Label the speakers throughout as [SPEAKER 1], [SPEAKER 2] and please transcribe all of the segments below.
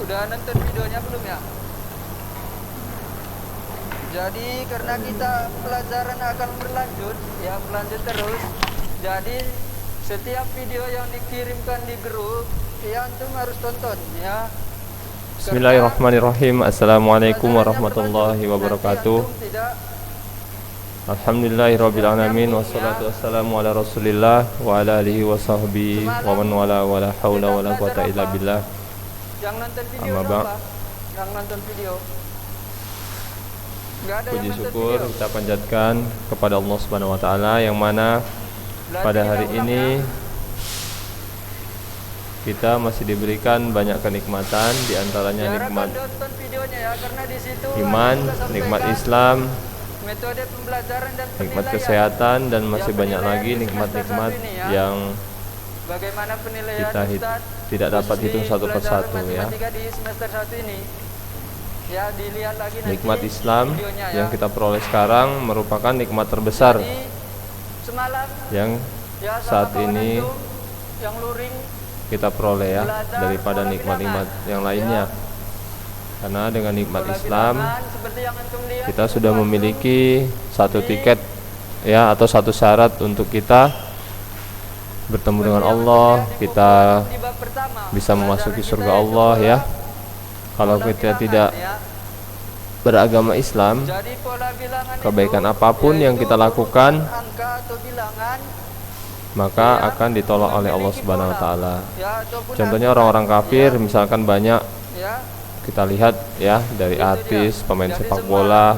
[SPEAKER 1] Udah nonton videonya belum ya? Jadi karena kita pelajaran akan berlanjut, ya berlanjut terus. Jadi setiap video yang dikirimkan di grup, ya antum harus tonton ya.
[SPEAKER 2] Bismillahirrahmanirrahim. Assalamualaikum warahmatullahi wabarakatuh. Alhamdulillahirrabbilalamin. Wassalatu wassalamu ala rasulillah wa ala alihi wa sahbihi wa man wala wa la hawla wa la quwata illa billah.
[SPEAKER 1] Yang nonton video yang nonton video.
[SPEAKER 2] Puji syukur kita panjatkan kepada Allah Subhanahu wa taala yang mana pada hari ini kita masih diberikan banyak kenikmatan, diantaranya nikmat iman, nikmat Islam, nikmat kesehatan, dan masih banyak lagi nikmat-nikmat yang kita tidak dapat hitung satu persatu ya. Nikmat Islam yang kita peroleh sekarang merupakan nikmat terbesar yang saat ini kita peroleh ya, daripada nikmat-nikmat yang lainnya. Karena dengan nikmat Islam kita sudah memiliki satu tiket ya, atau satu syarat untuk kita bertemu dengan Allah, kita bisa memasuki surga Allah ya. Kalau kita tidak beragama Islam, kebaikan apapun yang kita lakukan maka akan ditolak oleh Allah Subhanahu wa taala. Contohnya orang-orang kafir, misalkan banyak kita lihat ya, dari artis, pemain sepak bola,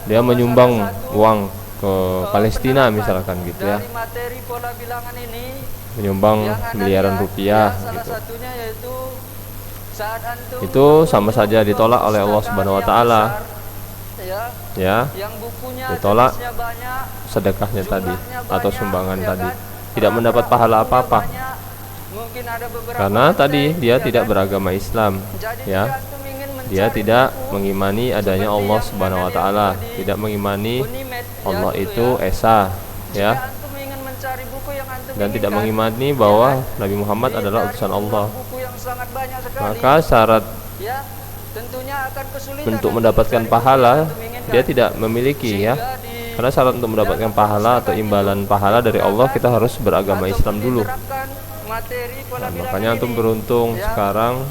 [SPEAKER 2] dia menyumbang uang ke Palestina misalkan gitu ya, menyumbang miliaran rupiah gitu. Itu sama saja ditolak oleh Allah Subhanahu wa taala. Ya, ditolak sedekahnya tadi atau sumbangan tadi, tidak mendapat pahala apa-apa. Karena tadi dia tidak beragama Islam, ya. Dia tidak mengimani adanya Allah Subhanahu wa taala, tidak mengimani Allah itu esa, ya. Dan tidak mengimani bahwa Nabi Muhammad adalah utusan Allah. Maka syarat untuk mendapatkan pahala dia tidak memiliki ya. Karena syarat untuk mendapatkan pahala atau imbalan pahala dari Allah, kita harus beragama Islam dulu. Nah, makanya antum beruntung sekarang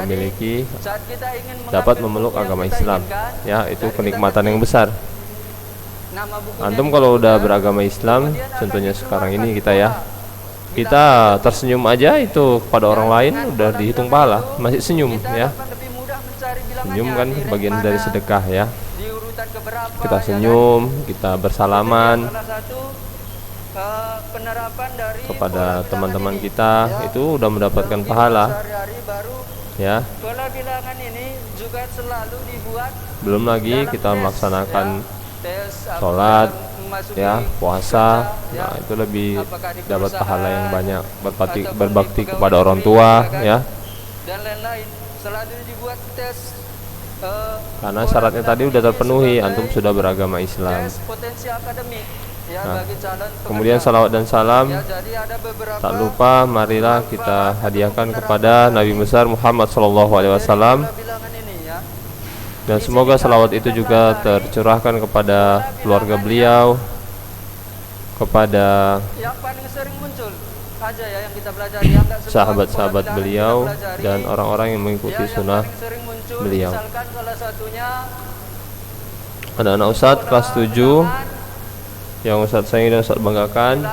[SPEAKER 2] memiliki, dapat memeluk agama Islam ya, itu kenikmatan yang besar. Antum kalau udah beragama Islam, contohnya sekarang ini kita tersenyum aja itu kepada orang lain udah dihitung pahala, masih senyum ya. Senyum kan bagian dari sedekah ya. Kita senyum, kita bersalaman kepada teman-teman kita, itu udah mendapatkan pahala ya. Belum lagi kita melaksanakan sholat ya, puasa, nah itu lebih dapat pahala yang banyak. Berbakti kepada orang tua ya, karena syaratnya tadi udah terpenuhi, antum sudah beragama Islam. Nah, kemudian salawat dan salam, tak lupa marilah kita hadiahkan kepada Nabi besar Muhammad SAW. Dan semoga salawat itu juga tercurahkan kepada keluarga beliau, kepada sahabat-sahabat beliau, dan orang-orang yang mengikuti sunnah beliau. Ada anak Ustadz kelas 7 yang Ustadz sayangi dan Ustadz banggakan.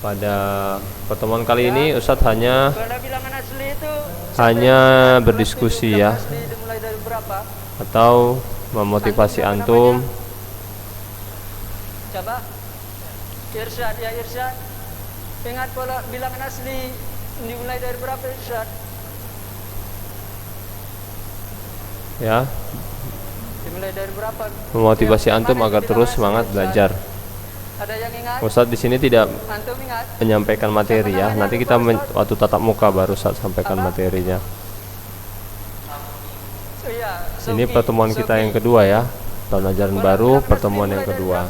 [SPEAKER 2] Pada pertemuan kali ini Ustadz hanya berdiskusi ya, atau memotivasi antum.
[SPEAKER 1] Coba Irsyad ya, Irsyad, ingat pola bilangan asli dimulai dari berapa Irsyad?
[SPEAKER 2] Ya,
[SPEAKER 1] dimulai dari berapa?
[SPEAKER 2] Memotivasi antum agar terus semangat belajar.
[SPEAKER 1] Ada yang ingat?
[SPEAKER 2] Ustadz di sini tidak menyampaikan materi ya. Nanti kita waktu tatap muka baru Ustadz sampaikan materinya. Ini pertemuan kita yang kedua ya, tahun ajaran baru, pertemuan yang kedua.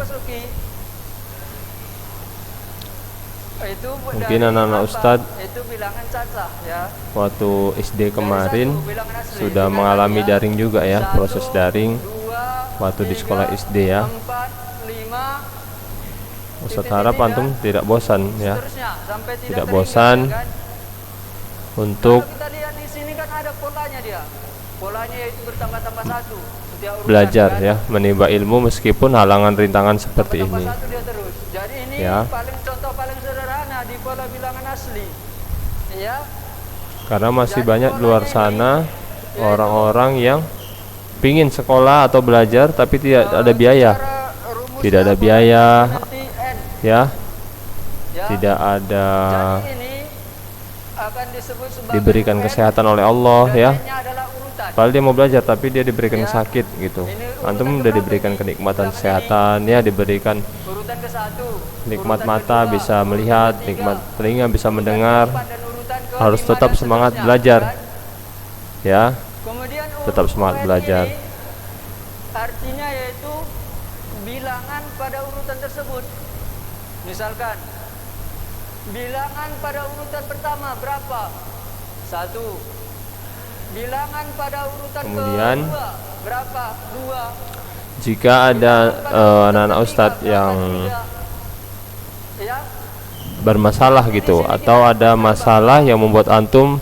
[SPEAKER 1] Itu
[SPEAKER 2] Mungkin
[SPEAKER 1] dari
[SPEAKER 2] anak-anak
[SPEAKER 1] berapa?
[SPEAKER 2] Ustadz
[SPEAKER 1] Itu bilangan cacah ya.
[SPEAKER 2] waktu SD kemarin
[SPEAKER 1] Dari satu, bilangan asli.
[SPEAKER 2] sudah
[SPEAKER 1] Ingat
[SPEAKER 2] mengalami
[SPEAKER 1] ya.
[SPEAKER 2] daring juga ya,
[SPEAKER 1] Satu,
[SPEAKER 2] proses daring
[SPEAKER 1] dua,
[SPEAKER 2] waktu di
[SPEAKER 1] tiga,
[SPEAKER 2] sekolah SD ya.
[SPEAKER 1] 4, 5,
[SPEAKER 2] Ustadz harap antum tidak bosan ya,
[SPEAKER 1] seterusnya sampai
[SPEAKER 2] tidak
[SPEAKER 1] terhingga,
[SPEAKER 2] bosan
[SPEAKER 1] ya kan?
[SPEAKER 2] untuk
[SPEAKER 1] Kalau kita lihat di sini kan ada polanya dia. Polanya yaitu bertambah-tambah satu. Setiap urutan,
[SPEAKER 2] belajar
[SPEAKER 1] kan?
[SPEAKER 2] ya, menimba ilmu meskipun halangan rintangan seperti
[SPEAKER 1] Tambah
[SPEAKER 2] ini
[SPEAKER 1] satu dia terus. Jadi ini
[SPEAKER 2] ya.
[SPEAKER 1] contoh paling sederhana di pola bilangan asli. Ya.
[SPEAKER 2] Karena masih
[SPEAKER 1] Jadi
[SPEAKER 2] banyak di luar
[SPEAKER 1] polanya
[SPEAKER 2] sana
[SPEAKER 1] ini,
[SPEAKER 2] orang-orang yang pingin sekolah atau belajar tapi tidak ada biaya,
[SPEAKER 1] cara rumusnya
[SPEAKER 2] tidak ada
[SPEAKER 1] pola
[SPEAKER 2] biaya
[SPEAKER 1] nanti N.
[SPEAKER 2] ya,
[SPEAKER 1] Ya.
[SPEAKER 2] tidak ada
[SPEAKER 1] Jadi ini akan disebut sebagai
[SPEAKER 2] diberikan
[SPEAKER 1] UN,
[SPEAKER 2] kesehatan oleh Allah
[SPEAKER 1] dan
[SPEAKER 2] ya.
[SPEAKER 1] N-nya adalah urutan.
[SPEAKER 2] Padahal dia mau belajar tapi dia diberikan
[SPEAKER 1] Ya.
[SPEAKER 2] sakit gitu.
[SPEAKER 1] Ini urutan
[SPEAKER 2] Antum udah
[SPEAKER 1] keberapa
[SPEAKER 2] diberikan
[SPEAKER 1] ini?
[SPEAKER 2] kenikmatan
[SPEAKER 1] Bilangan
[SPEAKER 2] kesehatan ya, diberikan
[SPEAKER 1] Urutan ke-1,
[SPEAKER 2] nikmat
[SPEAKER 1] urutan
[SPEAKER 2] mata
[SPEAKER 1] kedua,
[SPEAKER 2] bisa
[SPEAKER 1] urutan
[SPEAKER 2] melihat,
[SPEAKER 1] ketiga,
[SPEAKER 2] nikmat telinga bisa
[SPEAKER 1] urutan
[SPEAKER 2] mendengar,
[SPEAKER 1] keempat, dan urutan kelima,
[SPEAKER 2] harus tetap
[SPEAKER 1] dan
[SPEAKER 2] semangat
[SPEAKER 1] seterusnya,
[SPEAKER 2] belajar
[SPEAKER 1] kan?
[SPEAKER 2] ya.
[SPEAKER 1] Kemudian
[SPEAKER 2] Tetap semangat
[SPEAKER 1] UN
[SPEAKER 2] belajar.
[SPEAKER 1] ini artinya yaitu bilangan pada urutan tersebut. Misalkan bilangan pada urutan pertama berapa? 1. Bilangan pada urutan
[SPEAKER 2] Kemudian,
[SPEAKER 1] kedua berapa? 2.
[SPEAKER 2] Jika ada anak-anak ustadz yang
[SPEAKER 1] Ya,
[SPEAKER 2] bermasalah gitu atau ada masalah yang membuat antum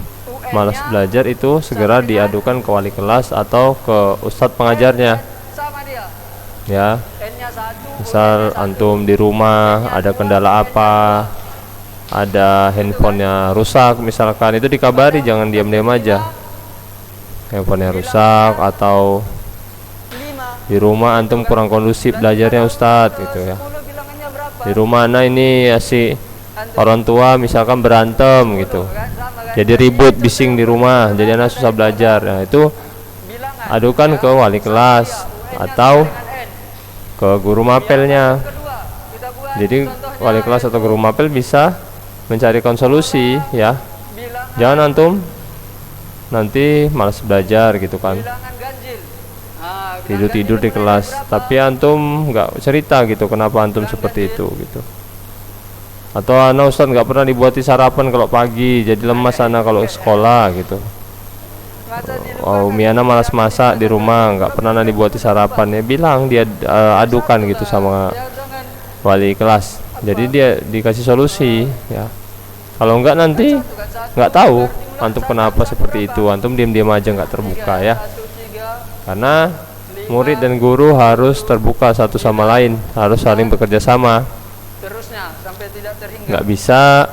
[SPEAKER 2] malas belajar, itu segera diadukan ke wali kelas atau ke ustadz pengajarnya
[SPEAKER 1] sama dia.
[SPEAKER 2] ya.
[SPEAKER 1] N-nya 1.
[SPEAKER 2] Misal antum di rumah ada kendala apa, ada handphonenya rusak misalkan, itu dikabari, jangan diam-diam aja. Handphonenya rusak atau
[SPEAKER 1] 5.
[SPEAKER 2] di rumah antum kurang kondusif belajarnya ustadz gitu ya.
[SPEAKER 1] 10 bilangannya berapa?
[SPEAKER 2] Di rumah anak ini si orang tua misalkan berantem gitu,
[SPEAKER 1] Kan sama kan?
[SPEAKER 2] jadi ribut bising di rumah, jadi anak susah belajar. Nah itu
[SPEAKER 1] Bilangan.
[SPEAKER 2] adukan ke wali kelas atau ke guru mapelnya.
[SPEAKER 1] Kedua, kita buat
[SPEAKER 2] Jadi
[SPEAKER 1] contohnya
[SPEAKER 2] wali kelas atau guru mapel bisa mencarikan solusi ya.
[SPEAKER 1] bilangan,
[SPEAKER 2] Jangan antum nanti malas belajar gitu kan,
[SPEAKER 1] bilangan ganjil. Nah, bilangan
[SPEAKER 2] tidur-tidur di
[SPEAKER 1] ganjil
[SPEAKER 2] kelas
[SPEAKER 1] berapa?
[SPEAKER 2] tapi antum nggak cerita gitu kenapa antum seperti itu gitu. Atau anak ustadz nggak pernah dibuati sarapan kalau pagi, jadi lemas anak kalau sekolah gitu.
[SPEAKER 1] Masa dilupakan
[SPEAKER 2] Oh, Miana malas masak di rumah, nggak pernah dibuati sarapan, ya bilang dia adukan gitu sama
[SPEAKER 1] ya, jangan
[SPEAKER 2] wali kelas. Jadi dia dikasih solusi ya. Kalau enggak nanti
[SPEAKER 1] bukan satu.
[SPEAKER 2] nggak tahu antum kenapa seperti itu, antum diam-diam aja nggak terbuka ya.
[SPEAKER 1] 1, 3,
[SPEAKER 2] Karena murid dan guru harus terbuka satu sama lain, harus saling bekerja sama.
[SPEAKER 1] terusnya sampai tidak terhingga.
[SPEAKER 2] Nggak bisa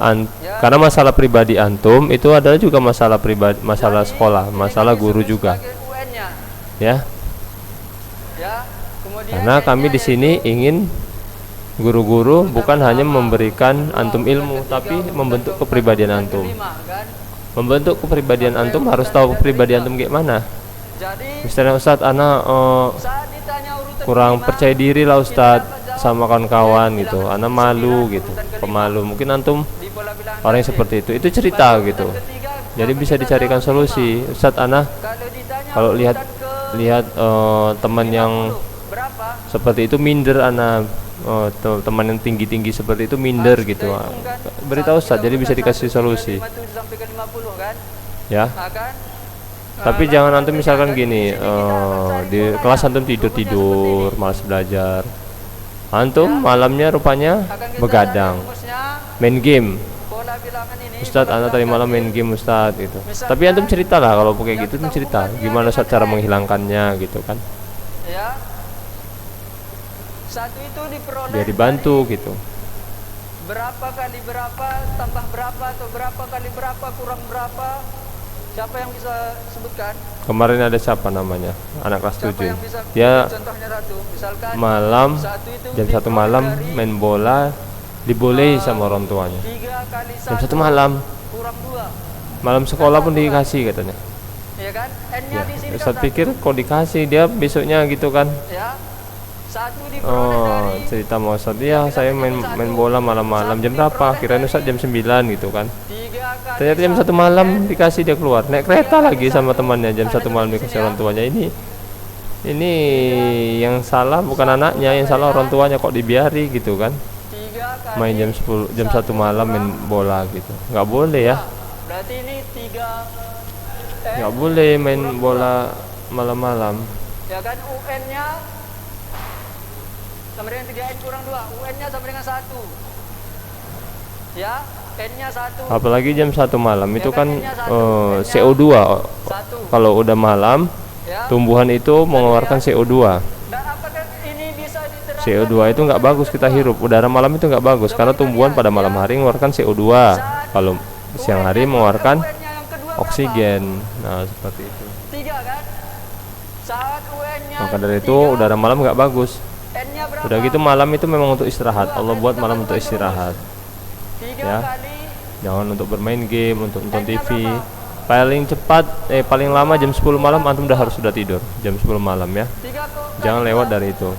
[SPEAKER 2] karena masalah pribadi antum itu adalah juga masalah pribadi, masalah sekolah, masalah guru juga
[SPEAKER 1] UN-nya.
[SPEAKER 2] ya.
[SPEAKER 1] Ya. Kemudian
[SPEAKER 2] Karena kami di sini ingin guru-guru bukan hanya memberikan antum ilmu, tapi membentuk kepribadian antum.
[SPEAKER 1] 5 kan.
[SPEAKER 2] Membentuk kepribadian antum harus tahu kepribadian antum kayak mana.
[SPEAKER 1] Jadi
[SPEAKER 2] Misalnya Ustadz, anak
[SPEAKER 1] saat ditanya urutan
[SPEAKER 2] kurang
[SPEAKER 1] kelima,
[SPEAKER 2] percaya diri lah Ustadz
[SPEAKER 1] kita
[SPEAKER 2] sama kawan-kawan gitu, anak malu gitu, pemalu. Mungkin antum
[SPEAKER 1] di pola bilangan
[SPEAKER 2] orang yang
[SPEAKER 1] ganjil.
[SPEAKER 2] seperti itu cerita gitu.
[SPEAKER 1] Ketiga,
[SPEAKER 2] Jadi bisa dicarikan solusi. Ustadz, anak
[SPEAKER 1] kalau ditanya
[SPEAKER 2] kalau lihat
[SPEAKER 1] urutan
[SPEAKER 2] lihat teman yang
[SPEAKER 1] 50, berapa?
[SPEAKER 2] seperti itu minder, anak teman yang tinggi-tinggi seperti itu minder gitu. Beritahu Ustadz, jadi bisa dikasih solusi
[SPEAKER 1] 57 sampai ke 50 kan?
[SPEAKER 2] ya.
[SPEAKER 1] Nah, kan?
[SPEAKER 2] Tapi jangan antum misalkan gini, di kelas antum tidur-tidur, malas belajar. Antum malamnya rupanya
[SPEAKER 1] Akan kita
[SPEAKER 2] begadang,
[SPEAKER 1] cari rumusnya,
[SPEAKER 2] main game.
[SPEAKER 1] pola bilangan ini.
[SPEAKER 2] Ustadz,
[SPEAKER 1] pola
[SPEAKER 2] anak tadi
[SPEAKER 1] bilangan
[SPEAKER 2] malam main
[SPEAKER 1] ganjil.
[SPEAKER 2] game Ustadz gitu. Tapi antum cerita lah kalau kayak gitu, antum cerita gimana Ustadz cara menghilangkannya gitu kan,
[SPEAKER 1] Ya. Satu itu diperoleh
[SPEAKER 2] biar dibantu
[SPEAKER 1] dari
[SPEAKER 2] gitu.
[SPEAKER 1] berapa kali berapa tambah berapa atau berapa kali berapa kurang berapa. Siapa yang bisa sebutkan?
[SPEAKER 2] Kemarin ada siapa namanya, anak kelas
[SPEAKER 1] Siapa
[SPEAKER 2] 7,
[SPEAKER 1] yang bisa
[SPEAKER 2] dia
[SPEAKER 1] contohnya satu? Misalkan
[SPEAKER 2] malam
[SPEAKER 1] satu itu
[SPEAKER 2] jam 1
[SPEAKER 1] diperoleh
[SPEAKER 2] malam
[SPEAKER 1] dari
[SPEAKER 2] main bola dibolehi sama orang tuanya.
[SPEAKER 1] 3 kali
[SPEAKER 2] Jam 1
[SPEAKER 1] 1
[SPEAKER 2] malam,
[SPEAKER 1] kurang 2.
[SPEAKER 2] malam sekolah pun dikasih katanya.
[SPEAKER 1] Ya kan? N-nya
[SPEAKER 2] Ya,
[SPEAKER 1] di sini
[SPEAKER 2] Ustadz
[SPEAKER 1] kan
[SPEAKER 2] pikir kok dikasih, dia besoknya gitu kan.
[SPEAKER 1] ya. Satu diperoleh
[SPEAKER 2] Oh,
[SPEAKER 1] dari
[SPEAKER 2] cerita mau Ustadz, ya saya main bola malam-malam. Jam berapa? Kirain Ustadz jam 9 gitu kan.
[SPEAKER 1] 3 kali
[SPEAKER 2] Ternyata jam 1 malam dikasih, dia keluar naik kereta lagi sama temannya. Jam 1 malam dikasih orang tuanya. Ini yang salah bukan anaknya, yang salah orang tuanya, kok dibiari gitu kan.
[SPEAKER 1] 3 kali
[SPEAKER 2] main jam 10 jam 1 malam main bola gitu. Nggak boleh ya.
[SPEAKER 1] Berarti ini 3
[SPEAKER 2] Nggak boleh main bola malam-malam.
[SPEAKER 1] ya kan, UN-nya sama dengan 3N kurang 2, UN-nya sama dengan 1. Ya, N-nya 1.
[SPEAKER 2] Apalagi jam 1 malam itu
[SPEAKER 1] Ya kan,
[SPEAKER 2] kan
[SPEAKER 1] N-nya 1, N-nya
[SPEAKER 2] CO2.
[SPEAKER 1] 1.
[SPEAKER 2] Kalau udah malam,
[SPEAKER 1] Ya.
[SPEAKER 2] tumbuhan itu mengeluarkan CO2.
[SPEAKER 1] Dan apakah ini bisa diterapkan?
[SPEAKER 2] CO2 itu nggak bagus kita hirup. Udara malam itu nggak bagus karena tumbuhan pada malam hari mengeluarkan CO2. Kalau siang hari mengeluarkan
[SPEAKER 1] UN-nya yang kedua
[SPEAKER 2] oksigen. Nah, seperti itu.
[SPEAKER 1] 3 kan? Saat UN-nya
[SPEAKER 2] Maka dari itu udara malam nggak bagus.
[SPEAKER 1] N-nya berapa?
[SPEAKER 2] Udah gitu malam itu memang untuk istirahat. Allah buat malam untuk istirahat.
[SPEAKER 1] 3
[SPEAKER 2] ya.
[SPEAKER 1] kali
[SPEAKER 2] Jangan untuk bermain game, untuk nonton TV. Paling cepat paling lama jam 10 malam antum sudah tidur. Jam 10 malam ya.
[SPEAKER 1] 3 kali
[SPEAKER 2] Jangan lewat dari itu.
[SPEAKER 1] 6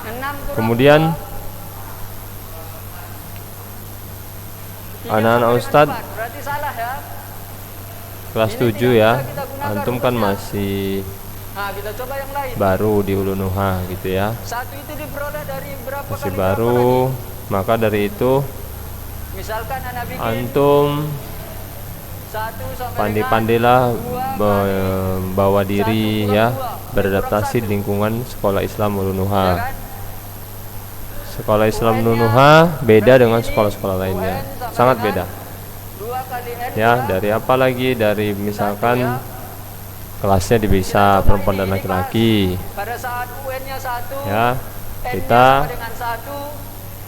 [SPEAKER 1] kurang
[SPEAKER 2] Kemudian
[SPEAKER 1] 3
[SPEAKER 2] anak-anak
[SPEAKER 1] sama
[SPEAKER 2] Ustadz
[SPEAKER 1] dengan 4. Berarti salah ya.
[SPEAKER 2] kelas 7 ya. Antum kan masih
[SPEAKER 1] Nah, kita coba yang lain.
[SPEAKER 2] baru di Ulu Nuha gitu ya.
[SPEAKER 1] 1 itu diperoleh dari berapa
[SPEAKER 2] Masih
[SPEAKER 1] kali
[SPEAKER 2] baru. Maka dari itu
[SPEAKER 1] berapa lagi? Misalkan anak bikin
[SPEAKER 2] antum
[SPEAKER 1] 1 sama
[SPEAKER 2] pandai-pandailah
[SPEAKER 1] dengan 2
[SPEAKER 2] membawa diri ya, beradaptasi di lingkungan sekolah Islam Ulu
[SPEAKER 1] ya
[SPEAKER 2] Nuha.
[SPEAKER 1] kan?
[SPEAKER 2] Sekolah Islam Ulu Nuha beda dengan sekolah-sekolah lainnya, sangat beda
[SPEAKER 1] 2 kali N
[SPEAKER 2] ya. Dari apa lagi, dari misalkan kelasnya bisa perempuan dan laki-laki
[SPEAKER 1] pada saat UN-nya 1
[SPEAKER 2] ya.
[SPEAKER 1] N-nya
[SPEAKER 2] Kita
[SPEAKER 1] sama dengan 1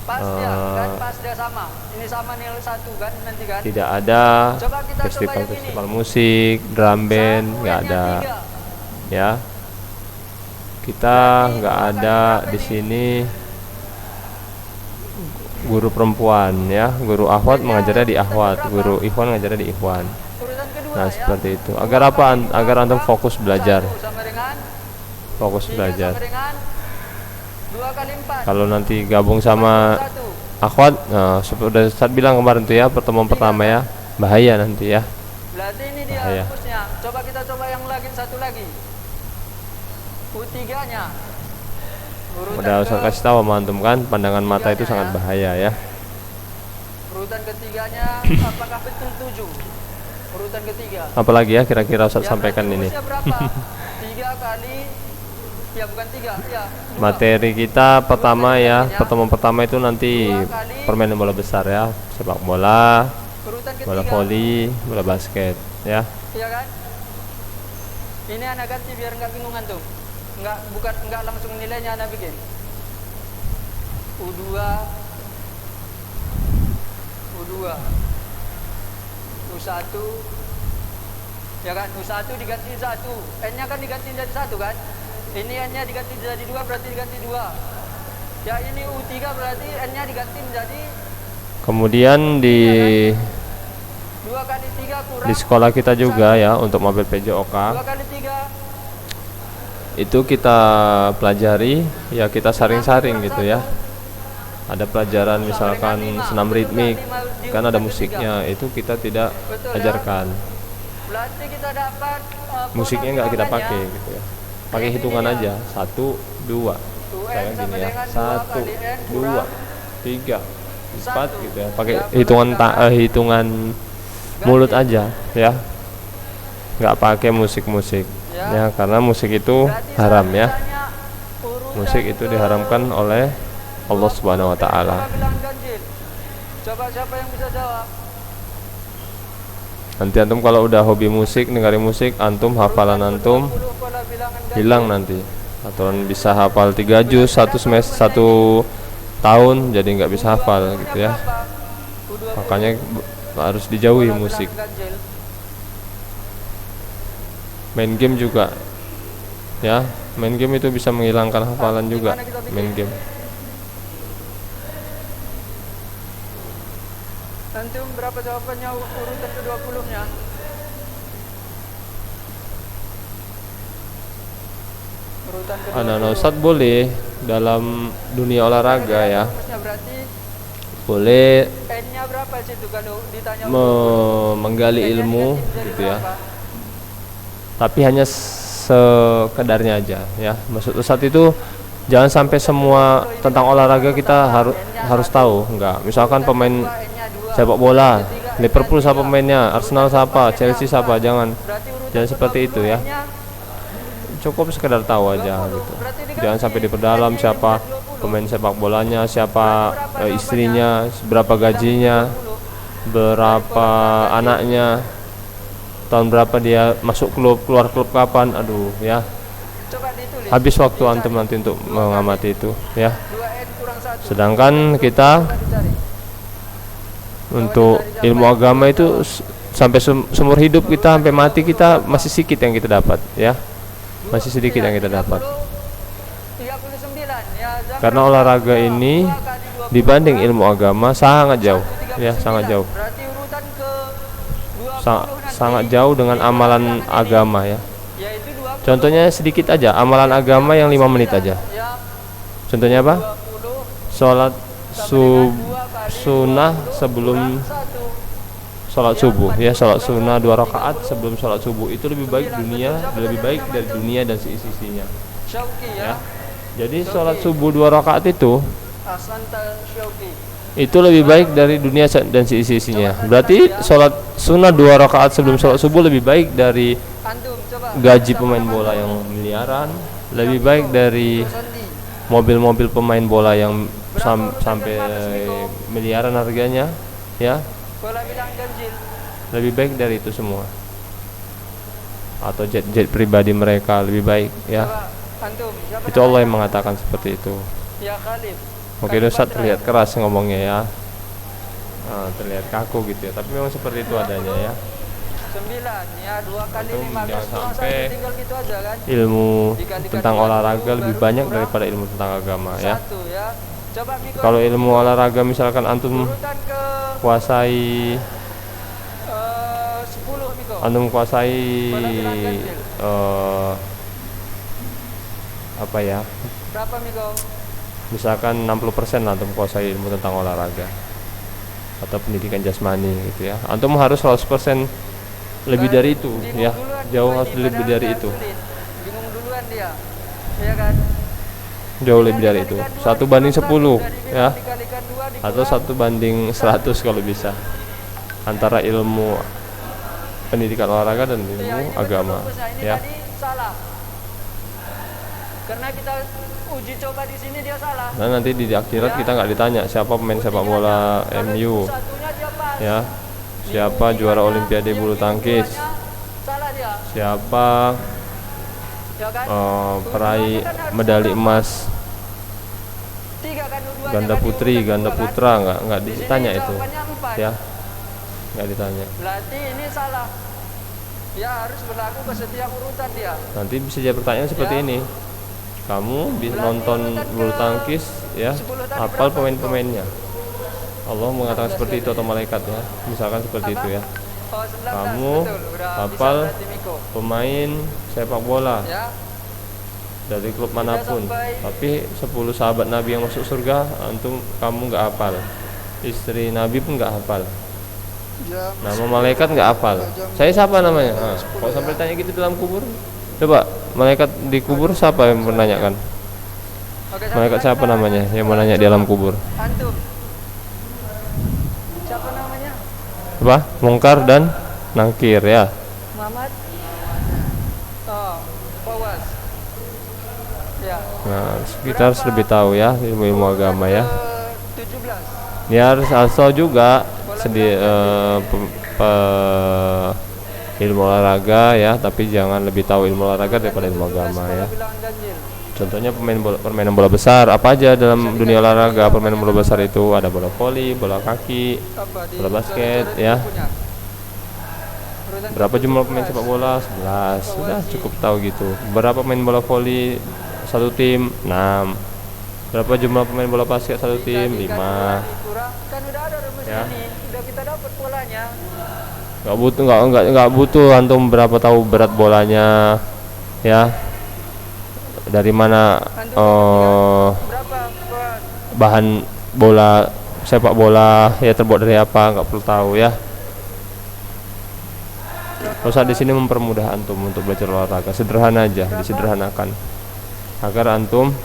[SPEAKER 1] pas dia kan, pas dia sama. Ini sama nilai 1 kan nanti kan.
[SPEAKER 2] tidak ada
[SPEAKER 1] Coba kita
[SPEAKER 2] festival musik, drum band, nggak ada ya. Kita nggak ada di sini guru perempuan ya. Guru Ahwat mengajarnya di Ahwat, guru Ikhwan mengajarnya di Ikhwan.
[SPEAKER 1] Urutan kedua
[SPEAKER 2] Nah
[SPEAKER 1] ya.
[SPEAKER 2] seperti itu. Agar apa? Agar antum fokus belajar.
[SPEAKER 1] 1 sama dengan
[SPEAKER 2] Fokus
[SPEAKER 1] 3
[SPEAKER 2] belajar.
[SPEAKER 1] sama dengan 2 kali 4.
[SPEAKER 2] Kalau nanti gabung sama
[SPEAKER 1] 1.
[SPEAKER 2] Akhwat, nah, sudah Ustaz bilang kemarin tuh ya, pertemuan pertama ya, bahaya nanti ya.
[SPEAKER 1] Berarti ini dia
[SPEAKER 2] Bahaya.
[SPEAKER 1] rumusnya. Coba kita coba yang lagi satu lagi. U3-nya.
[SPEAKER 2] Udah Ustaz kasih tahu sama antum kan, pandangan mata itu sangat bahaya ya.
[SPEAKER 1] Urutan ketiganya apakah betul 7? Urutan ketiga.
[SPEAKER 2] Apalagi ya kira-kira Ustaz
[SPEAKER 1] Ya,
[SPEAKER 2] sampaikan
[SPEAKER 1] berarti
[SPEAKER 2] ini.
[SPEAKER 1] rumusnya berapa? 3 kali ya bukan 3 ya. 2.
[SPEAKER 2] Materi kita pertama ya, pertemuan pertama itu nanti permainan bola besar ya, sepak bola,
[SPEAKER 1] Urutan ketiga.
[SPEAKER 2] bola voli, bola basket ya.
[SPEAKER 1] Iya kan? Ini anak ganti biar nggak bingung antum. Enggak langsung nilainya anak bikin. U2 U1 ya kan, U1 diganti 1, N-nya kan diganti jadi 1 kan, ini N-nya diganti jadi 2 berarti diganti 2 ya. Ini U3 berarti N-nya diganti menjadi
[SPEAKER 2] Kemudian
[SPEAKER 1] 2 kali 3 kurang
[SPEAKER 2] di sekolah kita juga ya, untuk mobil PJOK
[SPEAKER 1] 2 kali 3
[SPEAKER 2] itu kita pelajari ya, kita saring-saring gitu ya. Ada pelajaran misalkan senam ritmik kan ada musiknya, itu kita tidak ajarkan.
[SPEAKER 1] berarti kita dapat
[SPEAKER 2] Musiknya nggak kita pakai gitu ya, pakai hitungan aja 1 2 kayak gini ya, 1 2 3 4 gitu ya, pakai hitungan mulut aja ya, nggak pakai musik-musik ya, karena musik itu haram ya. Musik itu diharamkan oleh Allah Subhanahu wa taala.
[SPEAKER 1] Coba siapa yang bisa jawab?
[SPEAKER 2] Nanti antum kalau udah hobi musik, dengerin musik, antum hafalan antum hilang nanti. Atau bisa hafal 3 juz 1 semester 1 tahun jadi nggak bisa hafal gitu ya. Makanya harus dijauhi musik. Main game juga ya, main game itu bisa menghilangkan hafalan juga, main game.
[SPEAKER 1] Antum berapa jawabannya urutan ke-20-nya? Urutan ke-20.
[SPEAKER 2] Anak-anak Ustadz boleh dalam dunia olahraga ya,
[SPEAKER 1] Berarti
[SPEAKER 2] boleh
[SPEAKER 1] N-nya berapa situ kalau ditanya
[SPEAKER 2] menggali
[SPEAKER 1] N-nya
[SPEAKER 2] ilmu
[SPEAKER 1] diganti menjadi
[SPEAKER 2] gitu ya,
[SPEAKER 1] berapa?
[SPEAKER 2] tapi hanya sekedarnya aja ya. Maksud Ustadz itu jangan sampai semua tentang olahraga kita harus tahu. Enggak, misalkan pemain sepak bola Liverpool siapa pemainnya, Arsenal siapa, Chelsea siapa, jangan seperti itu ya. Cukup sekedar tahu aja gitu. Jangan sampai diperdalam siapa pemain sepak bolanya, siapa istrinya, berapa gajinya, berapa anaknya, tahun berapa dia masuk klub, keluar klub kapan. Aduh ya, habis waktu antum nanti untuk mengamati itu ya. Sedangkan kita untuk ilmu agama itu sampai seumur hidup kita, sampai mati kita masih sedikit yang kita dapat ya, masih sedikit yang kita dapat. Karena olahraga ini dibanding ilmu agama sangat jauh ya, sangat jauh, sangat jauh dengan amalan agama ya. Contohnya sedikit aja, amalan agama yang 5 menit aja. Contohnya apa? Sholat sunnah sebelum sholat subuh ya, sholat sunnah 2 rakaat sebelum sholat subuh itu lebih baik dari dunia dan seisi-isinya ya. Jadi sholat subuh 2 rakaat itu lebih baik dari dunia dan seisi-isinya. Berarti sholat sunnah 2 rakaat sebelum sholat subuh lebih baik dari gaji pemain bola yang miliaran, lebih baik dari mobil-mobil pemain bola yang sampai miliaran harganya ya, lebih baik dari itu semua, atau jet-jet pribadi mereka lebih baik ya. Itu Allah yang mengatakan seperti itu. Mungkin Ustaz terlihat keras ngomongnya ya, terlihat kaku gitu ya, tapi memang seperti itu adanya ya.
[SPEAKER 1] 9 ya, 2 kali 5
[SPEAKER 2] Jangan sampai
[SPEAKER 1] gitu aja, kan?
[SPEAKER 2] ilmu tentang olahraga lebih banyak daripada ilmu tentang agama ya. Kalau ilmu olahraga misalkan antum kuasai
[SPEAKER 1] 10
[SPEAKER 2] antum kuasai apa ya,
[SPEAKER 1] berapa Miko?
[SPEAKER 2] misalkan 60% antum kuasai ilmu tentang olahraga atau pendidikan jasmani gitu ya, antum harus 100% lebih dari itu ya, jauh harus lebih dari itu,
[SPEAKER 1] bingung duluan dia ya kan,
[SPEAKER 2] jauh lebih dari itu, 1:10 ya, atau 1:100 kalau bisa, antara ilmu pendidikan olahraga dan ilmu agama ya.
[SPEAKER 1] Salah karena kita uji coba di sini dia salah.
[SPEAKER 2] Nah nanti di akhirat kita nggak ditanya siapa pemain sepak bola MU ya, siapa juara olimpiade bulu tangkis, siapa peraih medali emas ganda putri, ganda putra, nggak ditanya itu ya, nggak ditanya.
[SPEAKER 1] Berarti ini salah ya, harus berlaku ke setiap urutan dia.
[SPEAKER 2] Nanti bisa jadi pertanyaan seperti ini, kamu bisa nonton bulu tangkis ya, hafal pemain-pemainnya. Allah mengatakan seperti itu atau malaikat ya, misalkan seperti itu ya. Kamu hafal pemain sepak bola dari klub manapun, tapi 10 sahabat Nabi yang masuk surga kamu nggak hafal, istri Nabi pun nggak hafal, nama malaikat nggak hafal. Saya siapa namanya? Nah, kalau sampai tanya gitu dalam kubur, coba malaikat di kubur siapa yang menanyakan? Malaikat siapa namanya yang menanya di alam kubur?
[SPEAKER 1] Siapa namanya?
[SPEAKER 2] Apa? Mungkar dan Nakir ya.
[SPEAKER 1] Muhammad. Oh, Fawas. Ya.
[SPEAKER 2] Nah, kita harus lebih tahu ya ilmu agama ya.
[SPEAKER 1] 17.
[SPEAKER 2] Ya harus tahu juga ilmu olahraga ya, tapi jangan lebih tahu ilmu olahraga daripada ilmu agama ya. Contohnya permainan bola besar, apa aja dalam dunia olahraga permainan bola besar itu ada bola voli, bola kaki, bola basket ya. Berapa jumlah pemain sepak bola? 11. Sudah cukup tahu gitu. Berapa pemain bola voli satu tim? 6. Berapa jumlah pemain bola basket satu tim? 5.
[SPEAKER 1] Kan udah ada rumus
[SPEAKER 2] ya.
[SPEAKER 1] ini, udah kita dapat polanya.
[SPEAKER 2] Nggak butuh antum berapa tahu berat bolanya ya, dari mana bahan bola sepak bola ya, terbuat dari apa, nggak perlu tahu ya. Ustaz di sini mempermudah antum untuk belajar olahraga, sederhana aja, disederhanakan agar antum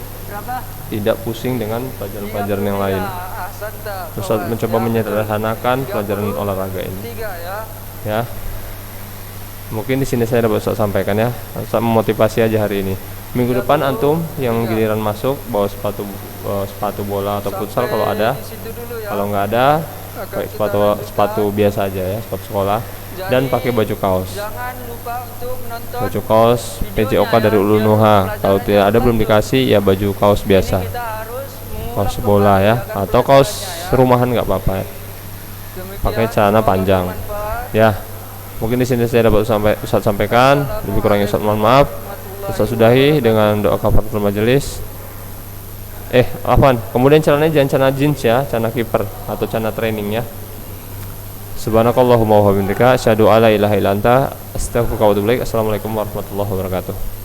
[SPEAKER 2] tidak pusing dengan pelajaran-pelajaran yang lain.
[SPEAKER 1] Ahsanta.
[SPEAKER 2] Ustaz mencoba menyederhanakan pelajaran olahraga ini.
[SPEAKER 1] 3 ya.
[SPEAKER 2] Ya, mungkin di sini saya dapat Ustaz sampaikan ya. Ustaz memotivasi aja hari ini. Minggu depan antum yang giliran masuk bawa sepatu bola atau futsal kalau ada.
[SPEAKER 1] Di situ dulu ya.
[SPEAKER 2] Kalau nggak ada, pakai sepatu biasa aja ya, sepatu sekolah, dan pakai baju kaos.
[SPEAKER 1] Jangan lupa untuk menonton
[SPEAKER 2] Baju kaos PJOK dari Ulu Nuha. Kalau tidak ada belum dikasih ya baju kaos biasa,
[SPEAKER 1] kita harus
[SPEAKER 2] kaos bola ya, atau kaos rumahan nggak apa-apa ya. Pakai celana panjang. Ya, mungkin di sini saya dapat Ustaz sampaikan. Lebih kurangnya Ustaz mohon maaf. Ustaz sudahi dengan doa kafaratul majelis. Kemudian celananya jangan celana jeans ya, celana kiper atau celana training ya. Subhanakallahumma wa bihamdika asyhadu alla ilaha illa anta astaghfiruka wa atubu ilaik. Assalamualaikum warahmatullahi wabarakatuh.